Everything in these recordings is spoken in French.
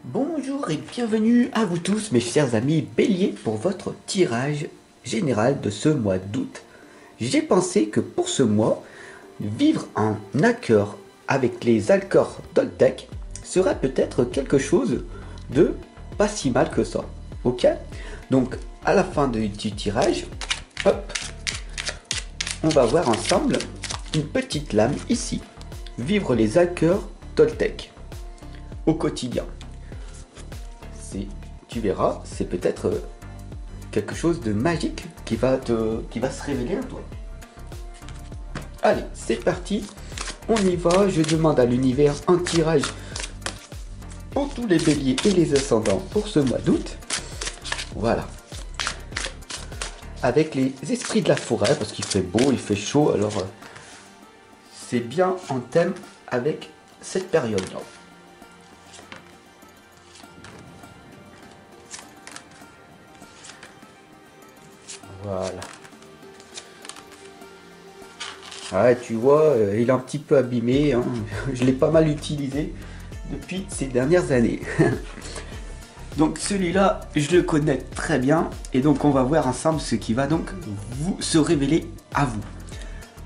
Bonjour et bienvenue à vous tous mes chers amis béliers pour votre tirage général de ce mois d'août. J'ai pensé que pour ce mois, vivre en accord avec les accords Toltec serait peut-être quelque chose de pas si mal que ça. Ok? Donc à la fin du tirage, hop, on va voir ensemble une petite lame ici. Vivre les accords Toltec au quotidien. Tu verras, c'est peut-être quelque chose de magique qui va se révéler à toi. Allez, c'est parti, on y va. Je demande à l'univers un tirage pour tous les béliers et les ascendants pour ce mois d'août. Voilà. Avec les esprits de la forêt, parce qu'il fait beau, il fait chaud, alors c'est bien en thème avec cette période-là. Voilà. Ouais, tu vois, il est un petit peu abîmé, hein. Je l'ai pas mal utilisé depuis ces dernières années. Donc celui-là, je le connais très bien. Et donc on va voir ensemble ce qui va donc se révéler à vous.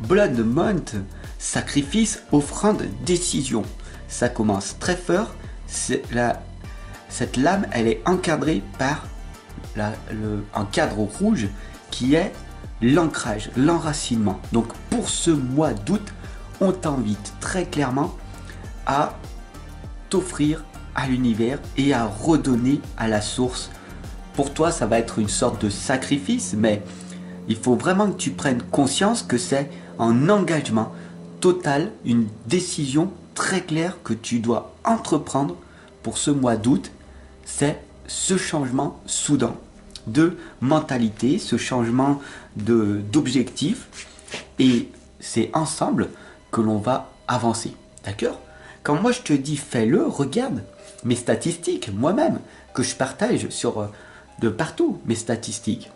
Blood Month, sacrifice, offrande, décision. Ça commence très fort. Cette lame, elle est encadrée par un cadre rouge qui est l'ancrage, l'enracinement. Donc pour ce mois d'août, on t'invite très clairement à t'offrir à l'univers et à redonner à la source. Pour toi, ça va être une sorte de sacrifice, mais il faut vraiment que tu prennes conscience que c'est un engagement total, une décision très claire que tu dois entreprendre pour ce mois d'août. C'est ce changement soudain de mentalité, ce changement d'objectif, et c'est ensemble que l'on va avancer. D'accord? Quand moi je te dis fais-le, regarde mes statistiques moi-même que je partage sur de partout, mes statistiques.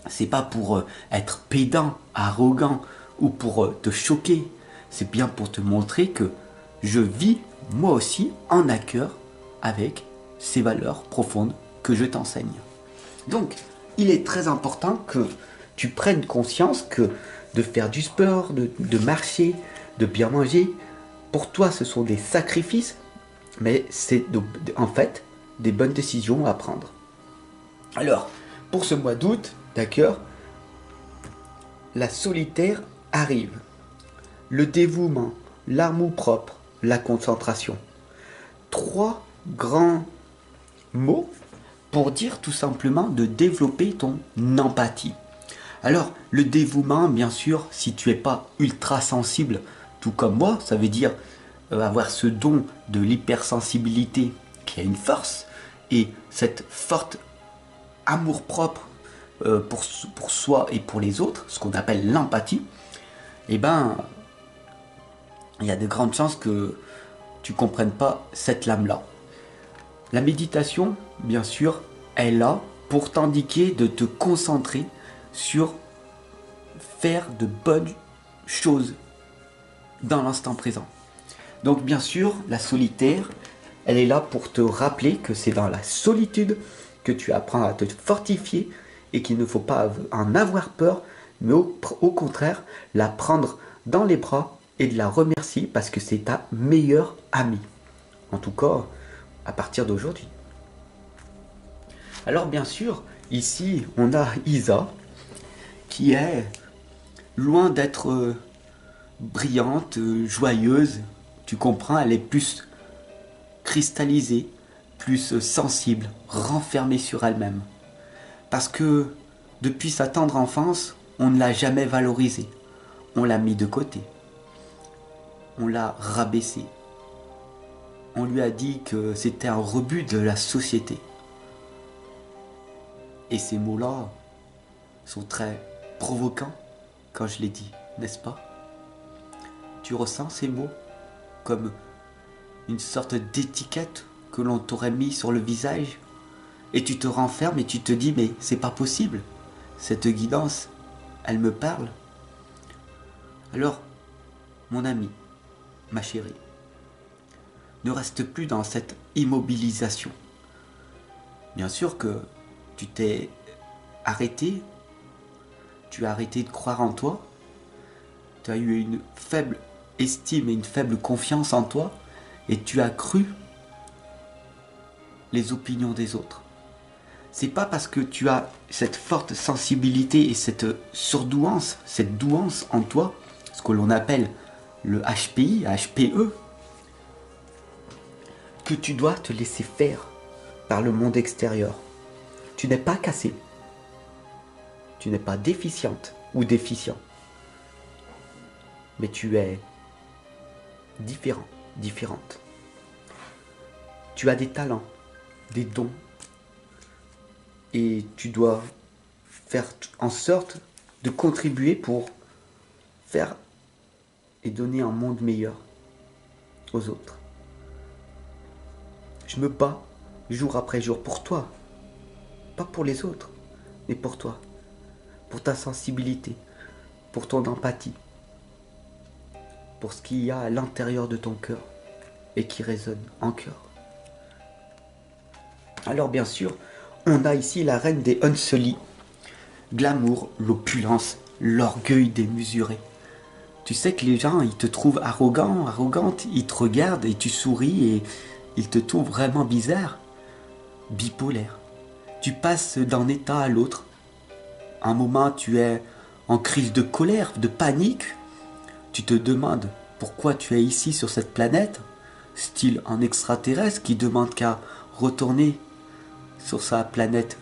C'est pas pour être pédant, arrogant ou pour te choquer. C'est bien pour te montrer que je vis moi aussi en accord avec ces valeurs profondes que je t'enseigne. Donc, il est très important que tu prennes conscience que de faire du sport, de marcher, de bien manger, pour toi ce sont des sacrifices, mais c'est en fait des bonnes décisions à prendre. Alors, pour ce mois d'août, d'accord, la solitaire arrive. Le dévouement, l'amour propre, la concentration. Trois grands mots pour dire tout simplement de développer ton empathie. Alors, le dévouement, bien sûr, si tu n'es pas ultra sensible, tout comme moi, ça veut dire avoir ce don de l'hypersensibilité qui a une force, et cette forte amour-propre pour soi et pour les autres, ce qu'on appelle l'empathie, eh ben, il y a de grandes chances que tu ne comprennes pas cette lame-là. La méditation, bien sûr, est là pour t'indiquer de te concentrer sur faire de bonnes choses dans l'instant présent. Donc bien sûr, la solitaire, elle est là pour te rappeler que c'est dans la solitude que tu apprends à te fortifier et qu'il ne faut pas en avoir peur, mais au contraire, la prendre dans les bras et de la remercier parce que c'est ta meilleure amie. En tout cas, à partir d'aujourd'hui. Alors bien sûr, ici, on a Isa, qui est loin d'être brillante, joyeuse. Tu comprends, elle est plus cristallisée, plus sensible, renfermée sur elle-même. Parce que depuis sa tendre enfance, on ne l'a jamais valorisée. On l'a mis de côté. On l'a rabaissée. On lui a dit que c'était un rebut de la société. Et ces mots-là sont très provoquants quand je les dis, n'est-ce pas? Tu ressens ces mots comme une sorte d'étiquette que l'on t'aurait mis sur le visage, et tu te renfermes et tu te dis mais c'est pas possible, cette guidance, elle me parle. Alors, mon ami, ma chérie, Ne reste plus dans cette immobilisation. Bien sûr que tu t'es arrêté, tu as arrêté de croire en toi, tu as eu une faible estime et une faible confiance en toi, et tu as cru les opinions des autres. C'est pas parce que tu as cette forte sensibilité et cette surdouance, cette douance en toi, ce que l'on appelle le HPI, HPE, que tu dois te laisser faire par le monde extérieur. Tu n'es pas cassé. Tu n'es pas déficiente ou déficient. Mais tu es différent, différente. Tu as des talents, des dons. Et tu dois faire en sorte de contribuer pour faire et donner un monde meilleur aux autres. Je me bats jour après jour pour toi. Pas pour les autres, mais pour toi. Pour ta sensibilité, pour ton empathie, pour ce qu'il y a à l'intérieur de ton cœur et qui résonne en cœur. Alors bien sûr, on a ici la reine des Hunseli. Glamour, l'opulence, l'orgueil démesuré. Tu sais que les gens, ils te trouvent arrogant, arrogante, ils te regardent et tu souris et ils te trouvent vraiment bizarre. Bipolaire. Tu passes d'un état à l'autre. Un moment, tu es en crise de colère, de panique. Tu te demandes pourquoi tu es ici sur cette planète, style un extraterrestre qui demande qu'à retourner sur sa planète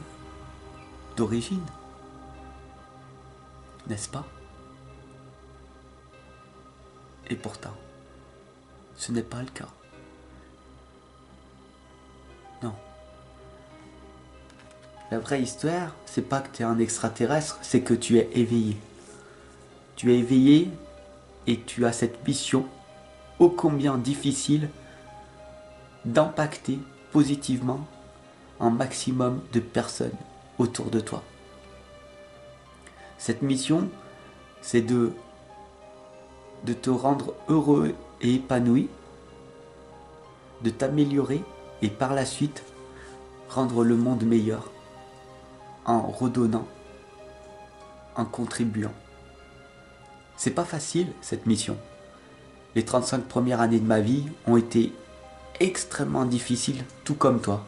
d'origine. N'est-ce pas? Et pourtant, ce n'est pas le cas. Non. La vraie histoire, c'est pas que tu es un extraterrestre, c'est que tu es éveillé. Tu es éveillé et tu as cette mission ô combien difficile d'impacter positivement un maximum de personnes autour de toi. Cette mission, c'est de te rendre heureux et épanoui, de t'améliorer et par la suite rendre le monde meilleur en redonnant, en contribuant. C'est pas facile cette mission. Les 35 premières années de ma vie ont été extrêmement difficiles, tout comme toi.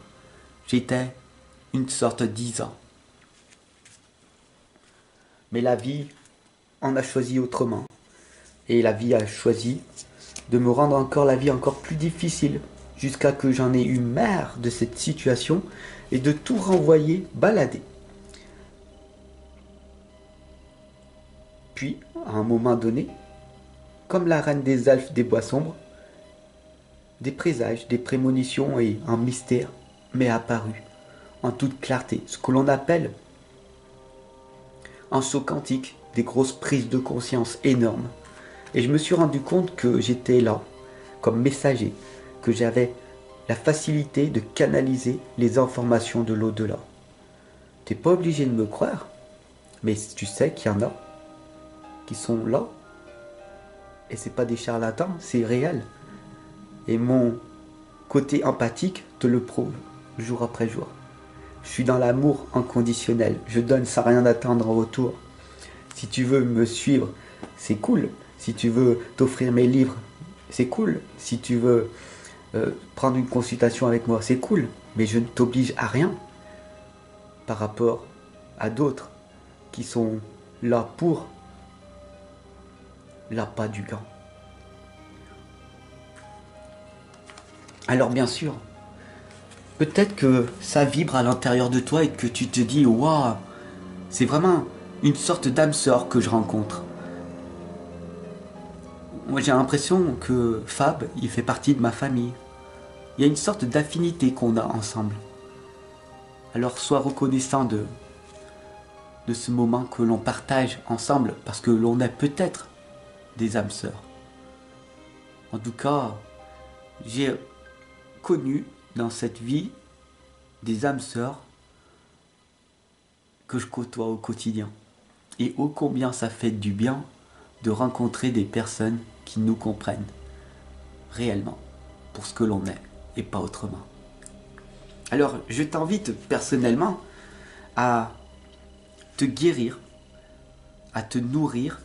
J'étais une sorte d'10 ans. Mais la vie en a choisi autrement. Et la vie a choisi de me rendre encore la vie encore plus difficile, jusqu'à que j'en ai eu marre de cette situation et de tout renvoyer balader. Puis, à un moment donné, comme la reine des elfes des bois sombres, des présages, des prémonitions et un mystère m'est apparu en toute clarté, ce que l'on appelle un saut quantique, des grosses prises de conscience énormes. Et je me suis rendu compte que j'étais là, comme messager, que j'avais la facilité de canaliser les informations de l'au-delà. T'es pas obligé de me croire, mais tu sais qu'il y en a qui sont là, et c'est pas des charlatans, c'est réel. Et mon côté empathique te le prouve, jour après jour. Je suis dans l'amour inconditionnel, je donne sans rien attendre en retour. Si tu veux me suivre, c'est cool. Si tu veux t'offrir mes livres, c'est cool. Si tu veux prendre une consultation avec moi, c'est cool. Mais je ne t'oblige à rien par rapport à d'autres qui sont là pour l'appât du gain. Alors bien sûr, peut-être que ça vibre à l'intérieur de toi et que tu te dis « Waouh, c'est vraiment une sorte d'âme sœur que je rencontre ». Moi j'ai l'impression que Fab, il fait partie de ma famille. Il y a une sorte d'affinité qu'on a ensemble. Alors sois reconnaissant de ce moment que l'on partage ensemble, parce que l'on est peut-être des âmes sœurs. En tout cas, j'ai connu dans cette vie des âmes sœurs que je côtoie au quotidien. Et ô combien ça fait du bien de rencontrer des personnes qui nous comprennent réellement. pour ce que l'on est et pas autrement. Alors, je t'invite personnellement à te guérir, à te nourrir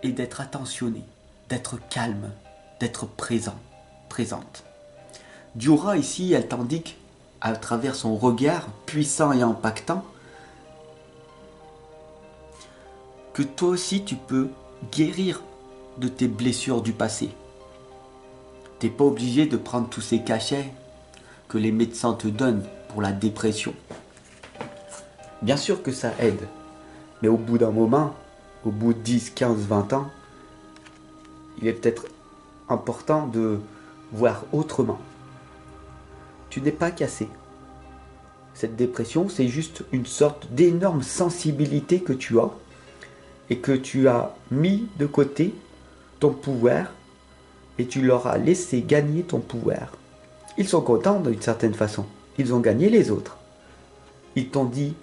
et d'être attentionné, d'être calme, d'être présent, présente. Diora ici, elle t'indique à travers son regard puissant et impactant que toi aussi tu peux guérir de tes blessures du passé. Tu n'es pas obligé de prendre tous ces cachets que les médecins te donnent pour la dépression. Bien sûr que ça aide, mais au bout d'un moment, au bout de 10, 15, 20 ans, il est peut-être important de voir autrement. Tu n'es pas cassé. Cette dépression, c'est juste une sorte d'énorme sensibilité que tu as et que tu as mis de côté ton pouvoir et tu leur as laissé gagner ton pouvoir. Ils sont contents d'une certaine façon. Ils ont gagné les autres. Ils t'ont dit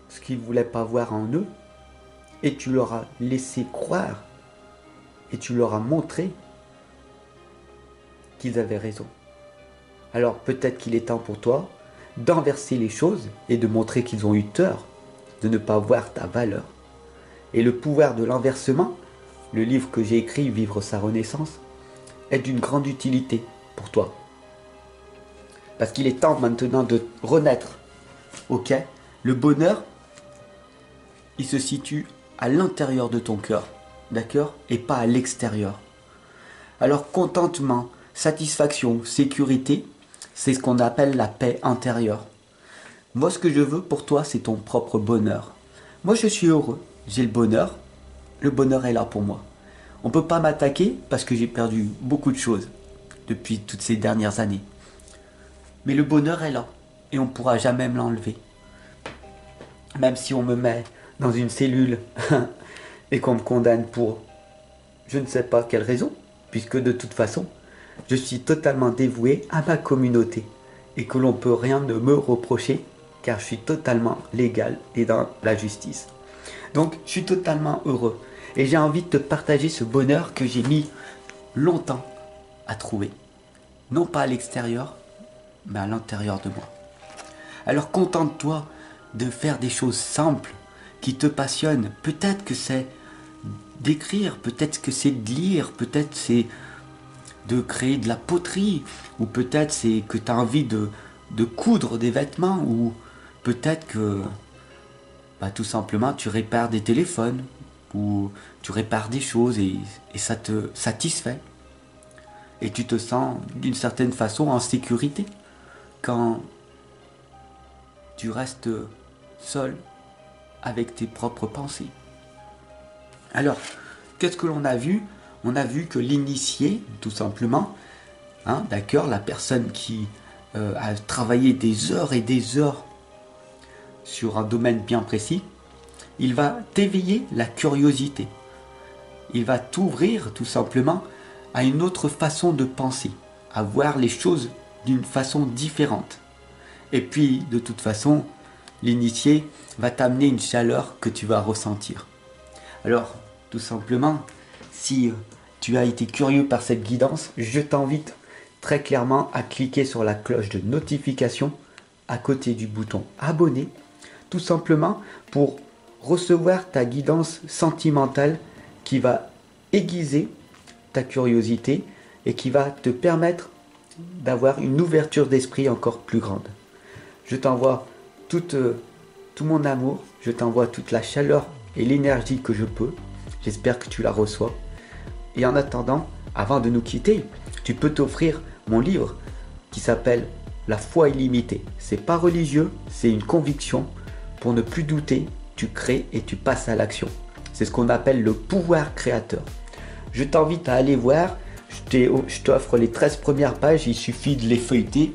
ce qu'ils ne voulaient pas voir en eux et tu leur as laissé croire et tu leur as montré qu'ils avaient raison. Alors peut-être qu'il est temps pour toi d'inverser les choses et de montrer qu'ils ont eu tort, de ne pas voir ta valeur. Et le pouvoir de l'inversement, le livre que j'ai écrit, Vivre sa renaissance, est d'une grande utilité pour toi. Parce qu'il est temps maintenant de renaître. Ok ? Le bonheur, il se situe à l'intérieur de ton cœur, d'accord ? Et pas à l'extérieur. Alors contentement, satisfaction, sécurité, c'est ce qu'on appelle la paix intérieure. Moi, ce que je veux pour toi, c'est ton propre bonheur. Moi, je suis heureux, j'ai le bonheur est là pour moi. On ne peut pas m'attaquer parce que j'ai perdu beaucoup de choses depuis toutes ces dernières années. Mais le bonheur est là et on ne pourra jamais me l'enlever. Même si on me met dans une cellule et qu'on me condamne pour je ne sais pas quelle raison, puisque de toute façon, je suis totalement dévoué à ma communauté et que l'on ne peut rien de me reprocher car je suis totalement légal et dans la justice. Donc, je suis totalement heureux et j'ai envie de te partager ce bonheur que j'ai mis longtemps à trouver. Non pas à l'extérieur, mais à l'intérieur de moi. Alors, contente-toi de faire des choses simples qui te passionnent. Peut-être que c'est d'écrire, peut-être que c'est de lire, peut-être c'est de créer de la poterie, ou peut-être c'est que tu as envie de coudre des vêtements, ou peut-être que tout simplement tu répares des téléphones, ou tu répares des choses et ça te satisfait. Et tu te sens d'une certaine façon en sécurité quand tu restes seul avec tes propres pensées. Alors, qu'est-ce que l'on a vu ? On a vu que l'initié, tout simplement, d'accord, la personne qui a travaillé des heures et des heures sur un domaine bien précis, il va t'éveiller la curiosité. Il va t'ouvrir tout simplement à une autre façon de penser, à voir les choses d'une façon différente. Et puis, de toute façon, l'initié va t'amener une chaleur que tu vas ressentir. Alors, tout simplement, si tu as été curieux par cette guidance, je t'invite très clairement à cliquer sur la cloche de notification à côté du bouton abonner, tout simplement pour recevoir ta guidance sentimentale qui va aiguiser ta curiosité et qui va te permettre d'avoir une ouverture d'esprit encore plus grande. Je t'envoie tout mon amour, je t'envoie toute la chaleur et l'énergie que je peux. J'espère que tu la reçois. Et en attendant, avant de nous quitter, tu peux t'offrir mon livre qui s'appelle La foi illimitée. C'est pas religieux, c'est une conviction. Pour ne plus douter, tu crées et tu passes à l'action. C'est ce qu'on appelle le pouvoir créateur. Je t'invite à aller voir. Je t'offre les 13 premières pages. Il suffit de les feuilleter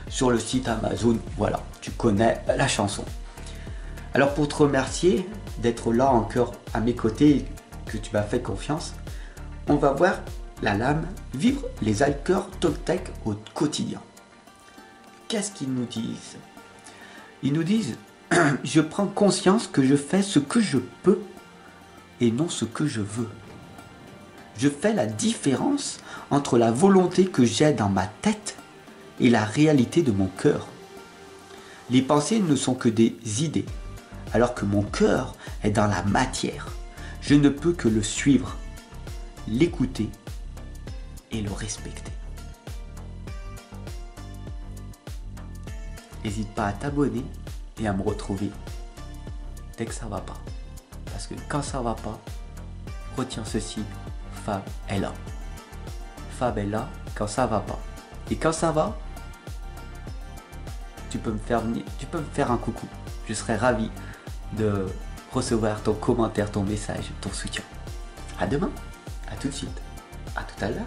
sur le site Amazon. Voilà, tu connais la chanson. Alors pour te remercier d'être là encore à mes côtés, que tu m'as fait confiance, on va voir la lame vivre les hackers Toltec au quotidien. Qu'est-ce qu'ils nous disent ? Ils nous disent je prends conscience que je fais ce que je peux et non ce que je veux. Je fais la différence entre la volonté que j'ai dans ma tête et la réalité de mon cœur. Les pensées ne sont que des idées, alors que mon cœur est dans la matière. Je ne peux que le suivre, l'écouter et le respecter. N'hésite pas à t'abonner et à me retrouver dès que ça va pas. Parce que quand ça va pas, retiens ceci, Fab est là. Fab est là quand ça va pas. Et quand ça va, tu peux me faire un coucou. Je serai ravi de recevoir ton commentaire, ton message, ton soutien. À demain, à tout de suite, à tout à l'heure.